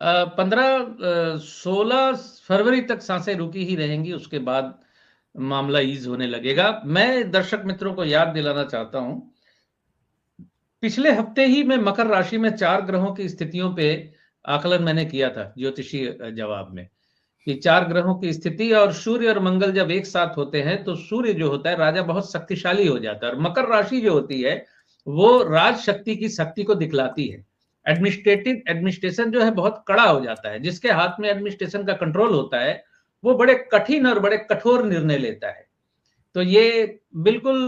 15 16 फरवरी तक सांसें रुकी ही रहेंगी, उसके बाद मामला ईज होने लगेगा। मैं दर्शक मित्रों को याद दिलाना चाहता हूं, पिछले हफ्ते ही मैं मकर राशि में 4 ग्रहों की स्थितियों पे आकलन मैंने किया था ज्योतिषीय जवाब में, कि 4 ग्रहों की स्थिति और सूर्य और मंगल जब एक साथ होते हैं तो सूर्य जो होता है राजा बहुत शक्तिशाली हो जाता है, और मकर राशि जो होती है वो राज शक्ति की शक्ति को दिखलाती है। एडमिनिस्ट्रेशन जो है बहुत कड़ा हो जाता है, जिसके हाथ में एडमिनिस्ट्रेशन का कंट्रोल होता है वो बड़े कठिन और बड़े कठोर निर्णय लेता है। तो ये बिल्कुल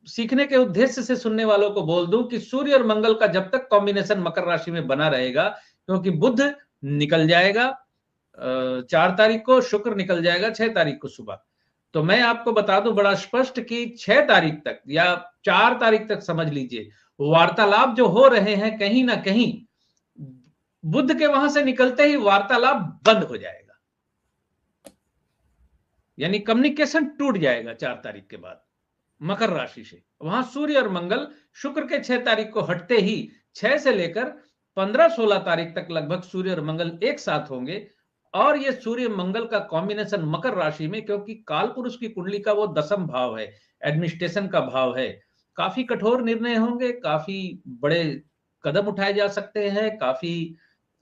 सीखने के उद्देश्य से सुनने वालों को बोल दूं कि सूर्य और मंगल का जब तक कॉम्बिनेशन मकर राशि में बना रहेगा, क्योंकि बुध निकल जाएगा 4 तारीख को, शुक्र निकल जाएगा 6 तारीख को सुबह। तो मैं आपको बता दूं बड़ा स्पष्ट कि 6 तारीख तक या 4 तारीख तक समझ लीजिए, वार्तालाप जो हो रहे हैं कहीं ना कहीं बुध के वहां से निकलते ही वार्तालाप बंद हो जाएगा, यानी कम्युनिकेशन टूट जाएगा 4 तारीख के बाद मकर राशि से। वहां सूर्य और मंगल शुक्र के 6 तारीख को हटते ही 6 से लेकर 15-16 तारीख तक लगभग सूर्य और मंगल एक साथ होंगे। और ये सूर्य मंगल का कॉम्बिनेशन मकर राशि में, क्योंकि काल पुरुष की कुंडली का वो 10म भाव है, एडमिनिस्ट्रेशन का भाव है, काफी कठोर निर्णय होंगे, काफी बड़े कदम उठाए जा सकते हैं, काफी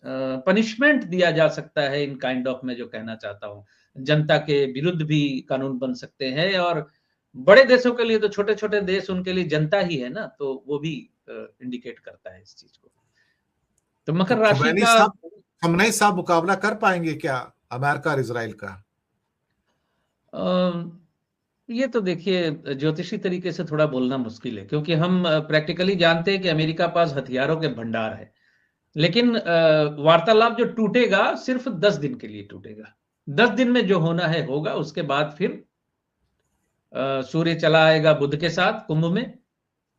पनिशमेंट दिया जा सकता है इन काइंड ऑफ, मैं जो कहना चाहता हूं जनता के विरुद्ध भी कानून बन सकते हैं। और बड़े देशों के लिए तो छोटे छोटे देश, उनके लिए जनता ही है ना, तो वो भी इंडिकेट करता है इस चीज को। तो मकर राशि का खमनई साहब मुकाबला कर पाएंगे क्या अमेरिका और इजराइल का? ये तो देखिए ज्योतिषी तरीके से थोड़ा बोलना मुश्किल है, क्योंकि हम प्रैक्टिकली जानते हैं कि अमेरिका पास हथियारों के भंडार है, लेकिन वार्तालाप जो टूटेगा सिर्फ 10 दिन के लिए टूटेगा। 10 दिन में जो होना है होगा, उसके बाद फिर सूर्य चला आएगा बुध के साथ कुंभ में,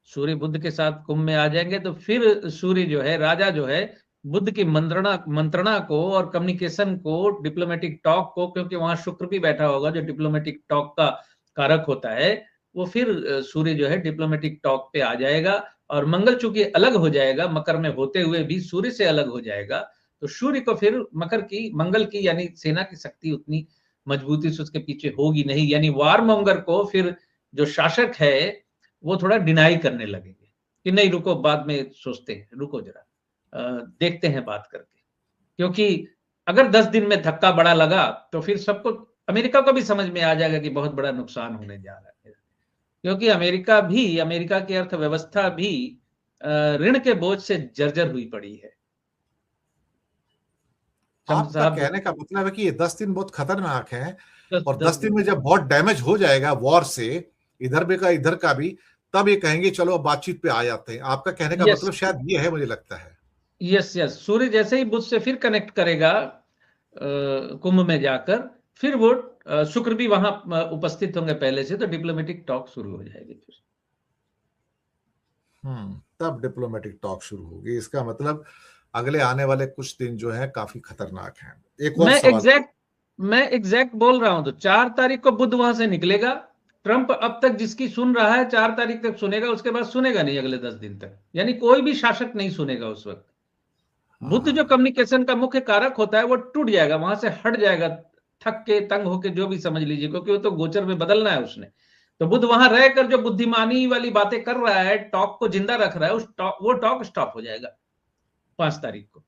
सूर्य बुध के साथ कुंभ में आ जाएंगे, तो फिर सूर्य जो है राजा जो है बुध की मंत्रणा को और कम्युनिकेशन को, डिप्लोमेटिक टॉक को, क्योंकि वहां शुक्र भी बैठा होगा जो डिप्लोमेटिक टॉक का कारक होता है, वो फिर सूर्य जो है डिप्लोमेटिक टॉक पे आ जाएगा। और मंगल चूंकि अलग हो जाएगा, मकर में होते हुए भी सूर्य से अलग हो जाएगा, तो सूर्य को फिर मंगल की यानी सेना की शक्ति उतनी मजबूती से उसके पीछे होगी नहीं, यानी वारमोंगर को फिर जो शासक है वो थोड़ा डिनाई करने लगेंगे कि नहीं रुको, बाद में सोचते हैं, रुको जरा देखते हैं बात करके। क्योंकि अगर 10 दिन में धक्का बड़ा लगा तो फिर सबको, अमेरिका को भी समझ में आ जाएगा कि बहुत बड़ा नुकसान होने जा रहा है, क्योंकि अमेरिका की अर्थव्यवस्था भी ऋण के बोझ से जर्जर हुई पड़ी है। आपका कहने का मतलब है कि ये 10 दिन बहुत खतरनाक है, और 10 दिन में दिन जब बहुत डैमेज हो जाएगा वॉर से, इधर का भी, तब ये कहेंगे चलो अब बातचीत पे आ जाते हैं। आपका कहने का मतलब शायद ये है, मुझे लगता है। यस, सूर्य जैसे ही बुध से फिर कनेक्ट करेगा कुंभ में जाकर, फिर वो शुक्र भी वहां उपस्थित होंगे पहले से, तो डिप्लोमेटिक टॉक शुरू हो जाएगी फिर। तब डिप्लोमेटिक टॉक शुरू होगी। इसका मतलब अगले आने वाले कुछ दिन जो है काफी खतरनाक हैं। एक और सवाल मैं एग्जैक्ट बोल रहा हूं, तो 4 तारीख को बुध वहां से निकलेगा। ट्रंप अब तक जिसकी सुन रहा है 4 तारीख तक सुनेगा, उसके बाद सुनेगा नहीं अगले 10 दिन तक, यानी कोई भी शासक नहीं सुनेगा उस वक्त। बुध जो कम्युनिकेशन का मुख्य कारक होता है वो टूट जाएगा, वहां से हट जाएगा, थक के तंग होके, जो भी समझ लीजिए, क्योंकि वो तो गोचर में बदलना है उसने। तो बुध वहां रहकर जो बुद्धिमानी वाली बातें कर रहा है, टॉक को जिंदा रख रहा है, वो टॉक स्टॉप हो जाएगा 5 तारीख को।